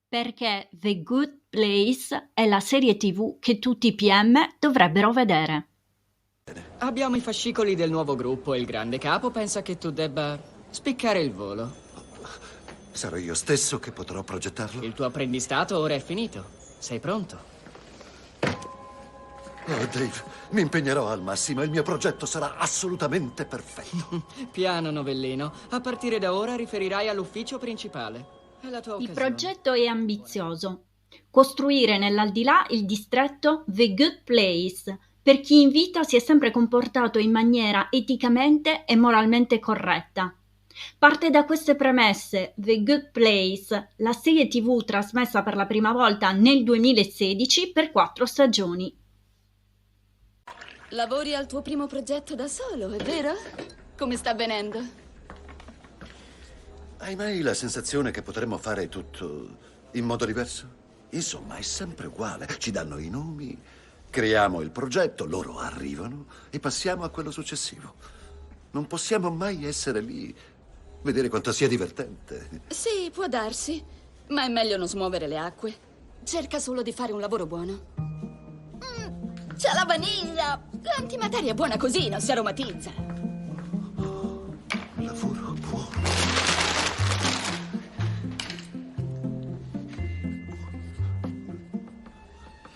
Perché The Good Place è la serie TV che tutti i PM dovrebbero vedere. Abbiamo i fascicoli del nuovo gruppo e il grande capo pensa che tu debba spiccare il volo. Sarò io stesso che potrò progettarlo? Il tuo apprendistato ora è finito. Sei pronto? Oh, Dave, mi impegnerò al massimo. Il mio progetto sarà assolutamente perfetto. Piano, novellino. A partire da ora riferirai all'ufficio principale. È la tua Il occasione. progetto è ambizioso. Costruire nell'aldilà il distretto The Good Place, per chi in vita si è sempre comportato in maniera eticamente e moralmente corretta. Parte da queste premesse The Good Place, la serie TV trasmessa per la prima volta nel 2016 per 4 stagioni. Lavori al tuo primo progetto da solo, è vero? Come sta avvenendo? Hai mai la sensazione che potremmo fare tutto in modo diverso? Insomma, è sempre uguale. Ci danno i nomi, creiamo il progetto, loro arrivano e passiamo a quello successivo. Non possiamo mai essere lì, vedere quanto sia divertente. Sì, può darsi, ma è meglio non smuovere le acque. Cerca solo di fare un lavoro buono. C'è la vaniglia! L'antimateria è buona così, non si aromatizza. Lavoro buono.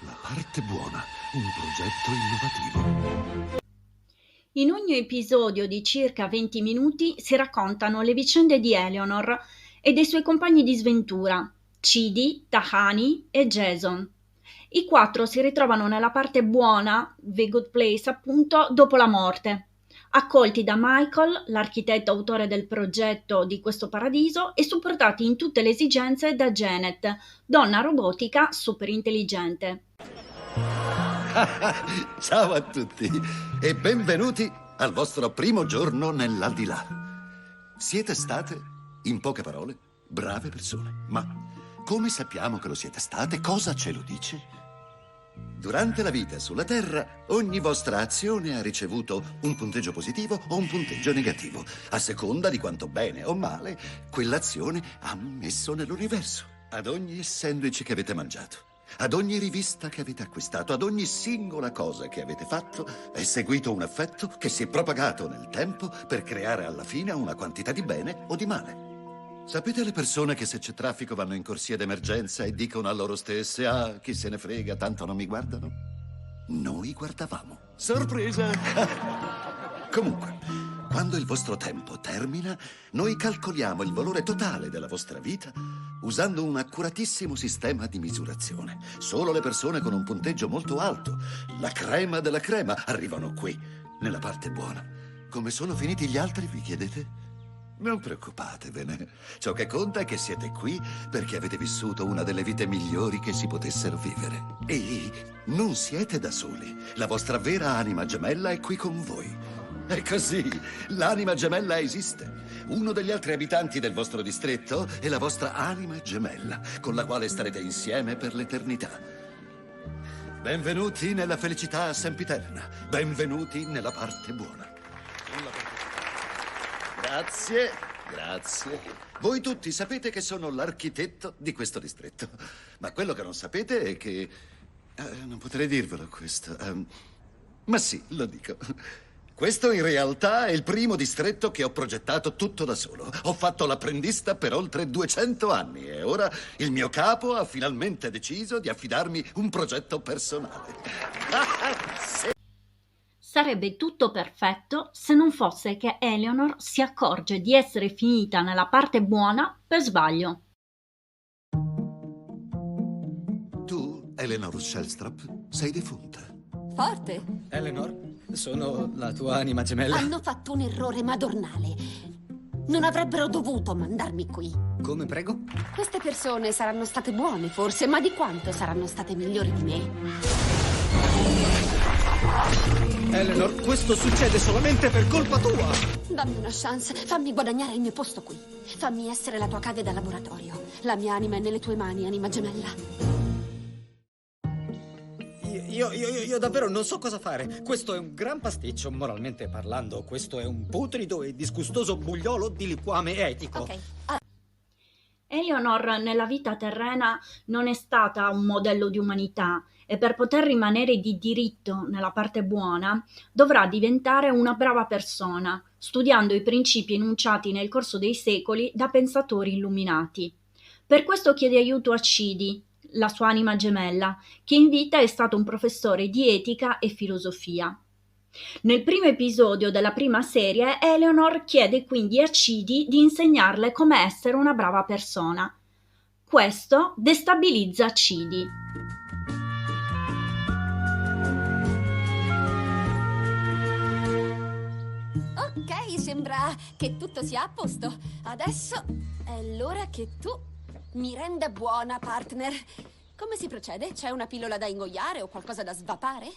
La parte buona, un progetto innovativo. In ogni episodio di circa 20 minuti si raccontano le vicende di Eleanor e dei suoi compagni di sventura, Chidi, Tahani e Jason. I 4 si ritrovano nella parte buona, The Good Place appunto, dopo la morte, accolti da Michael, l'architetto autore del progetto di questo paradiso, e supportati in tutte le esigenze da Janet, donna robotica super intelligente. Ciao a tutti e benvenuti al vostro primo giorno nell'aldilà. Siete state, in poche parole, brave persone. Ma come sappiamo che lo siete state? Cosa ce lo dice? Durante la vita sulla Terra, ogni vostra azione ha ricevuto un punteggio positivo o un punteggio negativo, a seconda di quanto bene o male quell'azione ha messo nell'universo. Ad ogni sandwich che avete mangiato, ad ogni rivista che avete acquistato, ad ogni singola cosa che avete fatto, è seguito un effetto che si è propagato nel tempo per creare alla fine una quantità di bene o di male. Sapete le persone che se c'è traffico vanno in corsia d'emergenza e dicono a loro stesse: ah, chi se ne frega, tanto non mi guardano? Noi guardavamo. Sorpresa! Comunque, quando il vostro tempo termina, noi calcoliamo il valore totale della vostra vita usando un accuratissimo sistema di misurazione. Solo le persone con un punteggio molto alto, la crema della crema, arrivano qui, nella parte buona. Come sono finiti gli altri, vi chiedete? Non preoccupatevene. Ciò che conta è che siete qui perché avete vissuto una delle vite migliori che si potessero vivere. E non siete da soli. La vostra vera anima gemella è qui con voi. È così, l'anima gemella esiste. Uno degli altri abitanti del vostro distretto è la vostra anima gemella, con la quale starete insieme per l'eternità. Benvenuti nella felicità sempiterna. Benvenuti nella parte buona. Grazie, grazie. Voi tutti sapete che sono l'architetto di questo distretto, ma quello che non sapete è che... non potrei dirvelo questo. Ma sì, lo dico. Questo in realtà è il primo distretto che ho progettato tutto da solo. Ho fatto l'apprendista per oltre 200 anni e ora il mio capo ha finalmente deciso di affidarmi un progetto personale. Sì. Sarebbe tutto perfetto se non fosse che Eleanor si accorge di essere finita nella parte buona per sbaglio. Tu, Eleanor Shellstrop, sei defunta. Forte. Eleanor, sono la tua anima gemella. Hanno fatto un errore madornale. Non avrebbero dovuto mandarmi qui. Come, prego? Queste persone saranno state buone, forse, ma di quanto saranno state migliori di me? Eleanor, questo succede solamente per colpa tua. Dammi una chance, fammi guadagnare il mio posto qui. Fammi essere la tua cave da laboratorio. La mia anima è nelle tue mani, anima gemella. Io davvero non so cosa fare. Questo è un gran pasticcio, moralmente parlando. Questo è un putrido e disgustoso bugliolo di liquame etico. Ok. Eleanor nella vita terrena non è stata un modello di umanità e per poter rimanere di diritto nella parte buona dovrà diventare una brava persona, studiando i principi enunciati nel corso dei secoli da pensatori illuminati. Per questo chiede aiuto a Cidi, la sua anima gemella, che in vita è stato un professore di etica e filosofia. Nel primo episodio della prima serie, Eleanor chiede quindi a Cidi di insegnarle come essere una brava persona. Questo destabilizza Cidi. Ok, sembra che tutto sia a posto. Adesso è l'ora che tu mi renda buona, partner. Come si procede? C'è una pillola da ingoiare o qualcosa da svapare?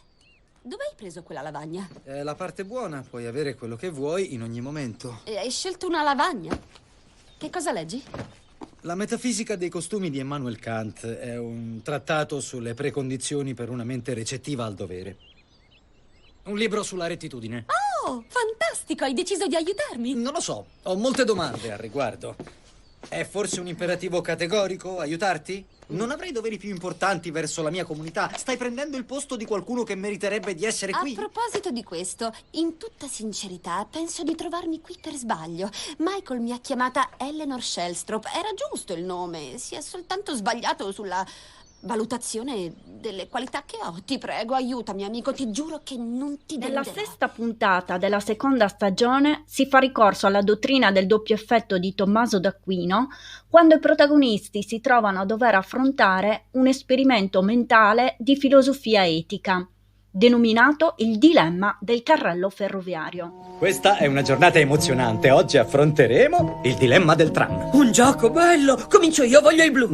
Dove hai preso quella lavagna? È la parte buona, puoi avere quello che vuoi in ogni momento. E hai scelto una lavagna? Che cosa leggi? La metafisica dei costumi di Immanuel Kant è un trattato sulle precondizioni per una mente recettiva al dovere. Un libro sulla rettitudine. Oh, fantastico! Hai deciso di aiutarmi? Non lo so, ho molte domande al riguardo. È forse un imperativo categorico aiutarti? Non avrei doveri più importanti verso la mia comunità? Stai prendendo il posto di qualcuno che meriterebbe di essere qui? A proposito di questo, in tutta sincerità, penso di trovarmi qui per sbaglio. Michael mi ha chiamata Eleanor Shellstrop. Era giusto il nome, si è soltanto sbagliato sulla valutazione delle qualità che ho. Ti prego, aiutami, amico, ti giuro che non ti Nella deluderò. sesta puntata della seconda stagione si fa ricorso alla dottrina del doppio effetto di Tommaso d'Aquino quando i protagonisti si trovano a dover affrontare un esperimento mentale di filosofia etica, denominato il dilemma del carrello ferroviario. Questa è una giornata emozionante. Oggi affronteremo il dilemma del tram. Un gioco bello! Comincio io, voglio il blu!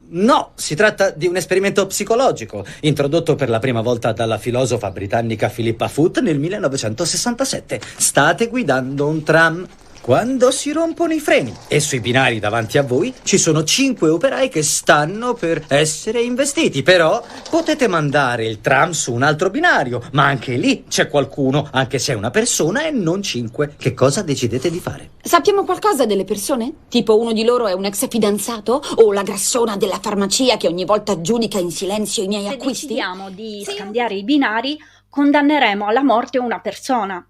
No, si tratta di un esperimento psicologico, introdotto per la prima volta dalla filosofa britannica Philippa Foot nel 1967. State guidando un tram quando si rompono i freni e sui binari davanti a voi ci sono 5 operai che stanno per essere investiti. Però potete mandare il tram su un altro binario, ma anche lì c'è qualcuno, anche se è una persona e non 5. Che cosa decidete di fare? Sappiamo qualcosa delle persone? Tipo uno di loro è un ex fidanzato? O la grassona della farmacia che ogni volta giudica in silenzio i miei Se acquisti? decidiamo di scambiare i binari, condanneremo alla morte una persona.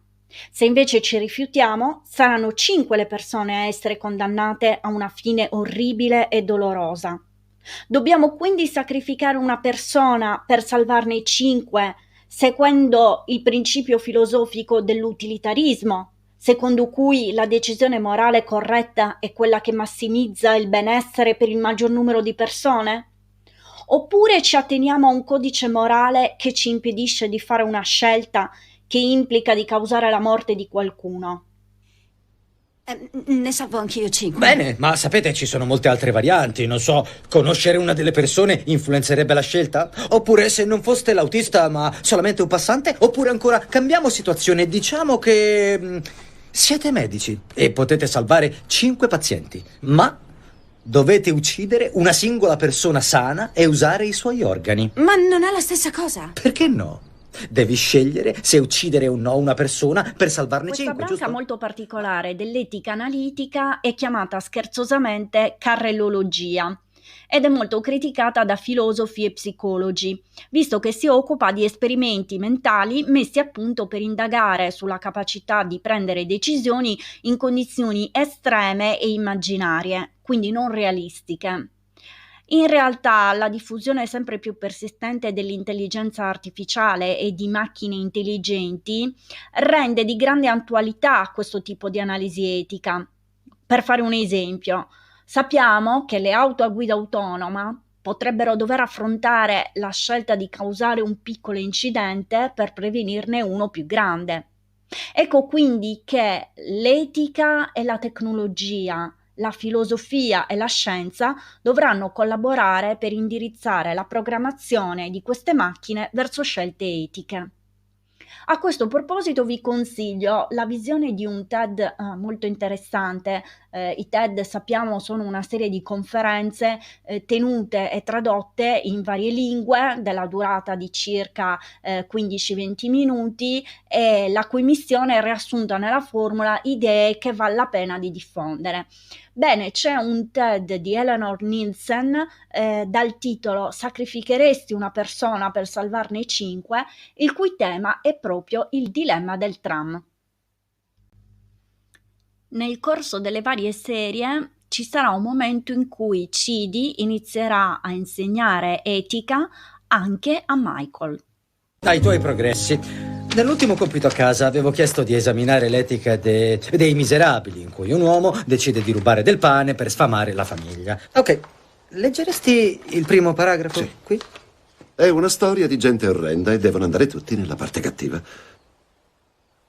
Se invece ci rifiutiamo, saranno 5 le persone a essere condannate a una fine orribile e dolorosa. Dobbiamo quindi sacrificare una persona per salvarne 5, seguendo il principio filosofico dell'utilitarismo, secondo cui la decisione morale corretta è quella che massimizza il benessere per il maggior numero di persone? Oppure ci atteniamo a un codice morale che ci impedisce di fare una scelta che implica di causare la morte di qualcuno? Ne salvo anch'io 5. Bene, ma sapete, ci sono molte altre varianti. Non so, conoscere una delle persone influenzerebbe la scelta? Oppure se non foste l'autista ma solamente un passante? Oppure ancora, cambiamo situazione e diciamo che siete medici e potete salvare 5 pazienti, ma dovete uccidere una singola persona sana e usare i suoi organi. Ma non è la stessa cosa. Perché no? Devi scegliere se uccidere o no una persona per salvarne Questa 5, branca giusto? molto particolare dell'etica analitica è chiamata scherzosamente carrellologia ed è molto criticata da filosofi e psicologi, visto che si occupa di esperimenti mentali messi a punto per indagare sulla capacità di prendere decisioni in condizioni estreme e immaginarie, quindi non realistiche. In realtà la diffusione sempre più persistente dell'intelligenza artificiale e di macchine intelligenti rende di grande attualità questo tipo di analisi etica. Per fare un esempio, sappiamo che le auto a guida autonoma potrebbero dover affrontare la scelta di causare un piccolo incidente per prevenirne uno più grande. Ecco quindi che l'etica e la tecnologia, la filosofia e la scienza dovranno collaborare per indirizzare la programmazione di queste macchine verso scelte etiche. A questo proposito vi consiglio la visione di un TED molto interessante I TED, sappiamo, sono una serie di conferenze tenute e tradotte in varie lingue della durata di circa 15-20 minuti, e la cui missione è riassunta nella formula idee che vale la pena di diffondere. Bene, c'è un TED di Eleanor Nielsen dal titolo "Sacrificheresti una persona per salvarne 5?", il cui tema è proprio il dilemma del tram. Nel corso delle varie serie ci sarà un momento in cui Chidi inizierà a insegnare etica anche a Michael. Ai tuoi progressi. Nell'ultimo compito a casa avevo chiesto di esaminare l'etica dei miserabili, in cui un uomo decide di rubare del pane per sfamare la famiglia. Ok, leggeresti il primo paragrafo? Sì. Qui? È una storia di gente orrenda e devono andare tutti nella parte cattiva.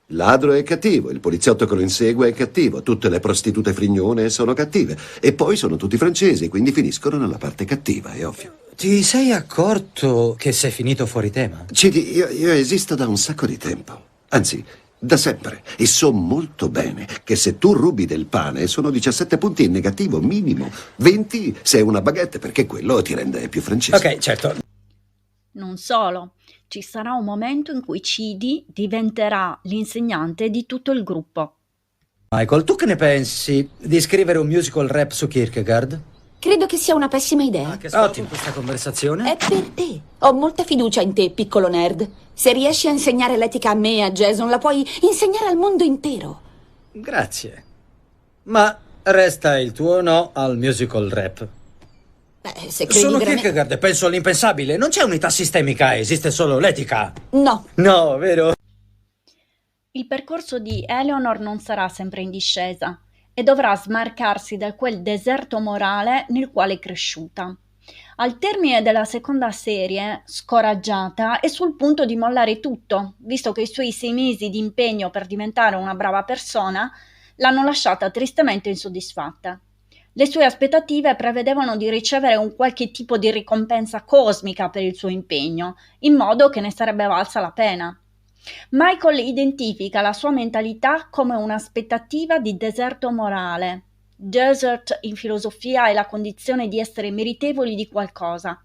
Il ladro è cattivo, il poliziotto che lo insegue è cattivo, tutte le prostitute frignone sono cattive. E poi sono tutti francesi, quindi finiscono nella parte cattiva, è ovvio. Ti sei accorto che sei finito fuori tema? Cidi, io esisto da un sacco di tempo. Anzi, da sempre. E so molto bene che se tu rubi del pane sono 17 punti in negativo minimo. 20 se è una baguette, perché quello ti rende più francese. Ok, certo. Non solo, ci sarà un momento in cui Chidi diventerà l'insegnante di tutto il gruppo. Michael, tu che ne pensi di scrivere un musical rap su Kierkegaard? Credo che sia una pessima idea. Che ottimo questa conversazione. È per te. Ho molta fiducia in te, piccolo nerd. Se riesci a insegnare l'etica a me e a Jason, la puoi insegnare al mondo intero. Grazie. Ma resta il tuo no al musical rap. Se credi Sono veramente... Kierkegaard e penso all'impensabile. Non c'è unità sistemica, esiste solo l'etica. No. No, vero? Il percorso di Eleanor non sarà sempre in discesa e dovrà smarcarsi da quel deserto morale nel quale è cresciuta. Al termine della seconda serie, scoraggiata, è sul punto di mollare tutto, visto che i suoi 6 mesi di impegno per diventare una brava persona l'hanno lasciata tristemente insoddisfatta. Le sue aspettative prevedevano di ricevere un qualche tipo di ricompensa cosmica per il suo impegno, in modo che ne sarebbe valsa la pena. Michael identifica la sua mentalità come un'aspettativa di deserto morale. Desert in filosofia è la condizione di essere meritevoli di qualcosa.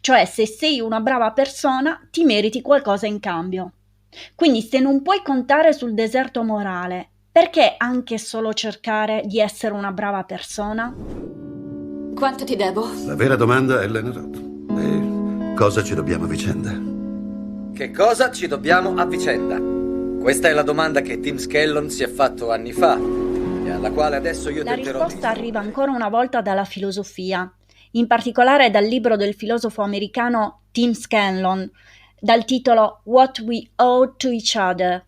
Cioè, se sei una brava persona, ti meriti qualcosa in cambio. Quindi, se non puoi contare sul deserto morale, perché anche solo cercare di essere una brava persona? Quanto ti devo? La vera domanda, Eleanor, è cosa ci dobbiamo a vicenda? Che cosa ci dobbiamo a vicenda? Questa è la domanda che Tim Skellon si è fatto anni fa e alla quale adesso io tenterò. La risposta arriva ancora una volta dalla filosofia, in particolare dal libro del filosofo americano Tim Skellon, dal titolo What We Owe to Each Other.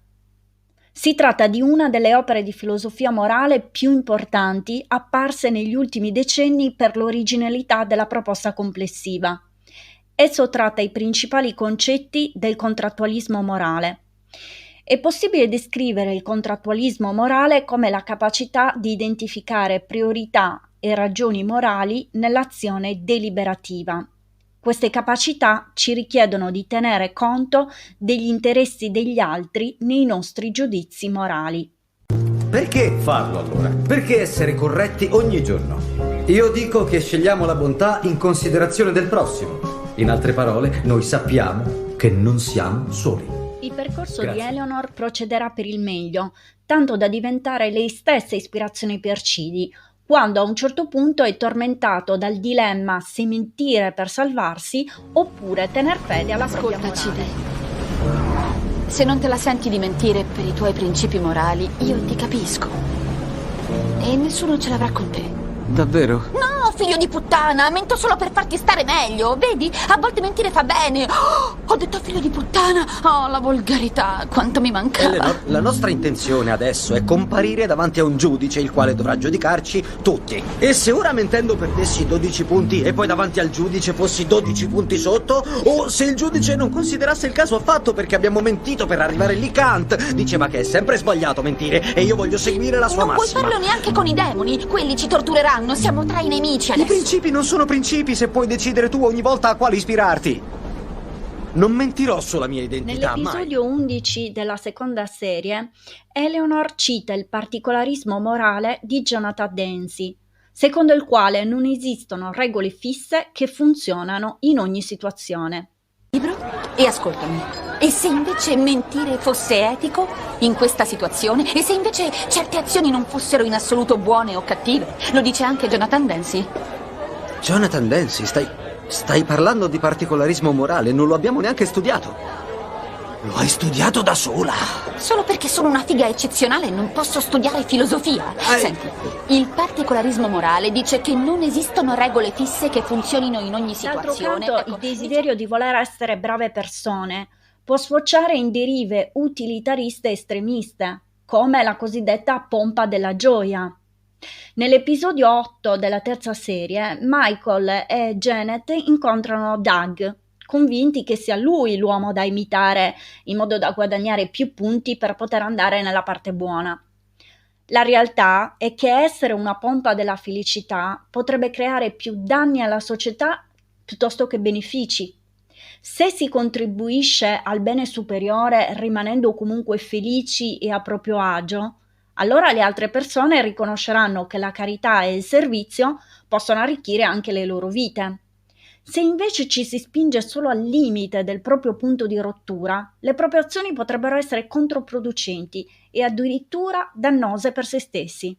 Si tratta di una delle opere di filosofia morale più importanti apparse negli ultimi decenni per l'originalità della proposta complessiva. Esso tratta i principali concetti del contrattualismo morale. È possibile descrivere il contrattualismo morale come la capacità di identificare priorità e ragioni morali nell'azione deliberativa. Queste capacità ci richiedono di tenere conto degli interessi degli altri nei nostri giudizi morali. Perché farlo allora? Perché essere corretti ogni giorno? Io dico che scegliamo la bontà in considerazione del prossimo. In altre parole, noi sappiamo che non siamo soli. Il percorso Grazie. di Eleanor procederà per il meglio, tanto da diventare lei stessa ispirazione per Chidi, quando a un certo punto è tormentato dal dilemma se mentire per salvarsi oppure tener fede alla propria morale. Ascoltaci, se non te la senti di mentire per i tuoi principi morali, io ti capisco. E nessuno ce l'avrà con te. Davvero? No, figlio di puttana, mento solo per farti stare meglio. Vedi, a volte mentire fa bene. Oh, ho detto figlio di puttana. Oh, la volgarità, quanto mi mancava. Eleanor, la nostra intenzione adesso è comparire davanti a un giudice il quale dovrà giudicarci tutti. E se ora mentendo perdessi 12 punti e poi davanti al giudice fossi 12 punti sotto, o se il giudice non considerasse il caso affatto perché abbiamo mentito per arrivare lì, Kant diceva che è sempre sbagliato mentire e io voglio seguire la sua non massima. puoi farlo neanche con i demoni, quelli ci tortureranno, siamo tra i nemici I adesso. principi non sono principi se puoi decidere tu ogni volta a quali ispirarti. Non mentirò sulla mia identità, mai. Nell'episodio 11 della seconda serie, Eleanor cita il particolarismo morale di Jonathan Dempsey, secondo il quale non esistono regole fisse che funzionano in ogni situazione. Libro e ascoltami. E se invece mentire fosse etico in questa situazione? E se invece certe azioni non fossero in assoluto buone o cattive? Lo dice anche Jonathan Dempsey. Jonathan Dempsey, stai parlando di particolarismo morale, non lo abbiamo neanche studiato. Lo hai studiato da sola. Solo perché sono una figa eccezionale non posso studiare filosofia. Senti, il particolarismo morale dice che non esistono regole fisse che funzionino in ogni D'altro situazione. canto, il desiderio di voler essere brave persone può sfociare in derive utilitariste estremiste, come la cosiddetta pompa della gioia. Nell'episodio 8 della terza serie, Michael e Janet incontrano Doug, convinti che sia lui l'uomo da imitare in modo da guadagnare più punti per poter andare nella parte buona. La realtà è che essere una pompa della felicità potrebbe creare più danni alla società piuttosto che benefici. Se si contribuisce al bene superiore rimanendo comunque felici e a proprio agio, allora le altre persone riconosceranno che la carità e il servizio possono arricchire anche le loro vite. Se invece ci si spinge solo al limite del proprio punto di rottura, le proprie azioni potrebbero essere controproducenti e addirittura dannose per se stessi.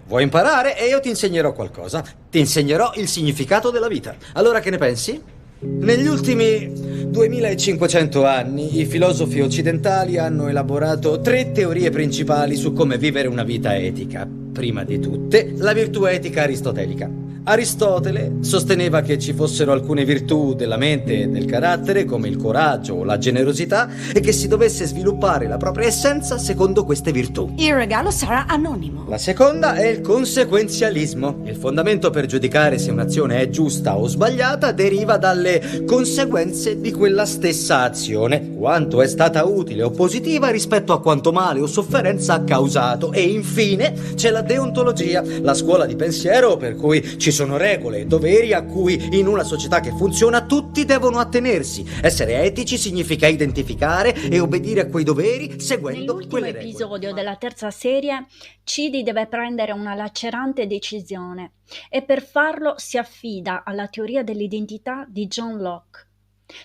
Vuoi imparare e io ti insegnerò qualcosa. Ti insegnerò il significato della vita. Allora che ne pensi? Negli ultimi 2500 anni i filosofi occidentali hanno elaborato 3 teorie principali su come vivere una vita etica. Prima di tutte, la virtù etica aristotelica. Aristotele sosteneva che ci fossero alcune virtù della mente e del carattere, come il coraggio o la generosità, e che si dovesse sviluppare la propria essenza secondo queste virtù. Il regalo sarà anonimo. La seconda è il conseguenzialismo. Il fondamento per giudicare se un'azione è giusta o sbagliata deriva dalle conseguenze di quella stessa azione, quanto è stata utile o positiva rispetto a quanto male o sofferenza ha causato. E infine c'è la deontologia, la scuola di pensiero per cui ci sono regole e doveri a cui in una società che funziona tutti devono attenersi. Essere etici significa identificare e obbedire a quei doveri seguendo Nell'ultimo quelle regole. episodio della terza serie, Chidi deve prendere una lacerante decisione e per farlo si affida alla teoria dell'identità di John Locke.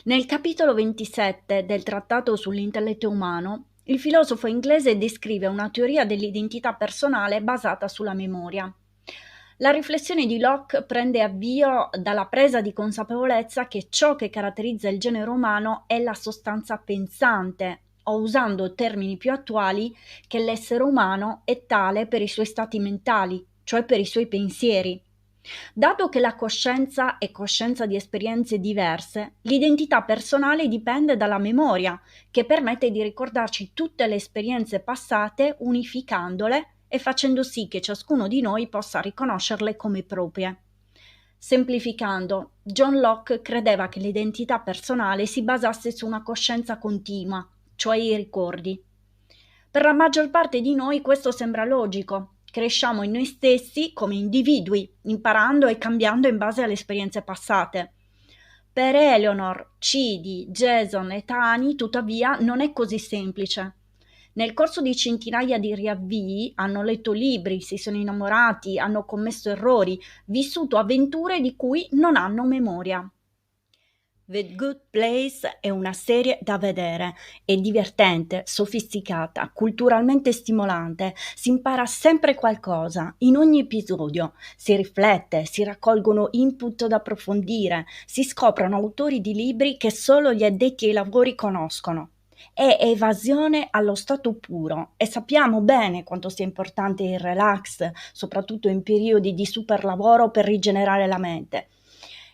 Nel capitolo 27 del Trattato sull'intelletto umano, il filosofo inglese descrive una teoria dell'identità personale basata sulla memoria. La riflessione di Locke prende avvio dalla presa di consapevolezza che ciò che caratterizza il genere umano è la sostanza pensante, o usando termini più attuali, che l'essere umano è tale per i suoi stati mentali, cioè per i suoi pensieri. Dato che la coscienza è coscienza di esperienze diverse, l'identità personale dipende dalla memoria, che permette di ricordarci tutte le esperienze passate unificandole e facendo sì che ciascuno di noi possa riconoscerle come proprie. Semplificando, John Locke credeva che l'identità personale si basasse su una coscienza continua, cioè i ricordi. Per la maggior parte di noi questo sembra logico. Cresciamo in noi stessi come individui, imparando e cambiando in base alle esperienze passate. Per Eleanor, Chidi, Jason e Tani, tuttavia, non è così semplice. Nel corso di centinaia di riavvii hanno letto libri, si sono innamorati, hanno commesso errori, vissuto avventure di cui non hanno memoria. The Good Place è una serie da vedere, è divertente, sofisticata, culturalmente stimolante, si impara sempre qualcosa, in ogni episodio, si riflette, si raccolgono input da approfondire, si scoprono autori di libri che solo gli addetti ai lavori conoscono. È evasione allo stato puro e sappiamo bene quanto sia importante il relax, soprattutto in periodi di super lavoro per rigenerare la mente.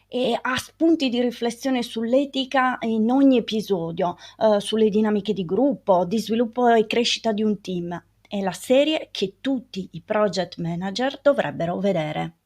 E ha spunti di riflessione sull'etica in ogni episodio, sulle dinamiche di gruppo, di sviluppo e crescita di un team. È la serie che tutti i project manager dovrebbero vedere.